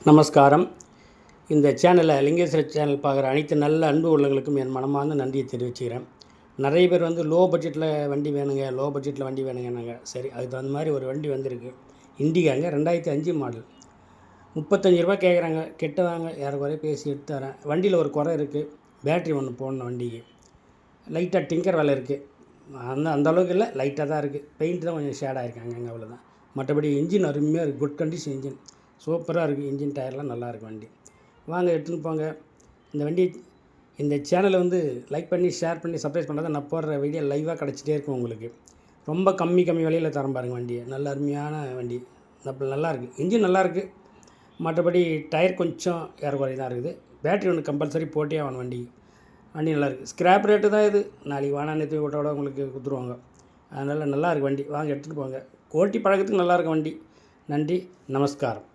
நமஸ்காரம். இந்த சேனலை லிங்கேஸ்வரர் சேனல் பார்க்குற அனைத்து நல்ல அன்பு உள்ளவர்களுக்கும் என் மனமார்ந்த நன்றியை தெரிவிச்சுக்கிறேன். நிறைய பேர் லோ பட்ஜெட்டில் வண்டி வேணுங்க, லோ பட்ஜெட்டில் வண்டி வேணுங்கன்னாங்க. சரி, அதுக்கு தகுந்த மாதிரி ஒரு வண்டி வந்திருக்கு. இண்டிகாங்க 2005 மாடல். 35 ரூபா கேட்குறாங்க. கெட்டதாங்க, ஏறக்குறைய பேசி எடுத்து தரேன். வண்டியில் ஒரு குறை இருக்குது. பேட்ரி ஒன்று போடணும் வண்டிக்கு. லைட்டாக டிங்கர் வேலை இருக்குது. அந்த அளவுக்கு இல்லை, லைட்டாக தான் இருக்குது. பெயிண்ட் தான் கொஞ்சம் ஷேட் ஆகிருக்காங்க, அவ்வளோதான். மற்றபடி இன்ஜின் அருமையாக இருக்குது. குட் கண்டிஷன் இன்ஜின், சூப்பராக இருக்குது. இன்ஜின் டயர்லாம் நல்லாயிருக்கு. வண்டி வாங்க, எடுத்துன்னு போங்க. இந்த வண்டி இந்த சேனலை லைக் பண்ணி ஷேர் பண்ணி சப்ஸ்கிரைப் பண்ணால் தான் நான் போடுற வீடியோ லைவாக கிடச்சிட்டே இருக்கும் உங்களுக்கு. ரொம்ப கம்மி விலையில் தரம் பாருங்கள் வண்டியை. நல்ல அருமையான வண்டி, நல்லாயிருக்கு. இன்ஜின் நல்லாயிருக்கு. மற்றபடி டயர் கொஞ்சம் ஏறக்குறைய தான் இருக்குது. பேட்ரி ஒன்று கம்பல்சரி போட்டே ஆகணும் வண்டி நல்லாயிருக்கு. ஸ்க்ராப் ரேட்டு தான் இது. நாளைக்கு வானா நேற்று ஓட்டோட உங்களுக்கு கொடுத்துருவாங்க. அதனால் நல்லாயிருக்கு வண்டி. வாங்க, எடுத்துகிட்டு போங்க. ஓட்டி பழக்கத்துக்கு நல்லாயிருக்கு வண்டி. நன்றி, நமஸ்காரம்.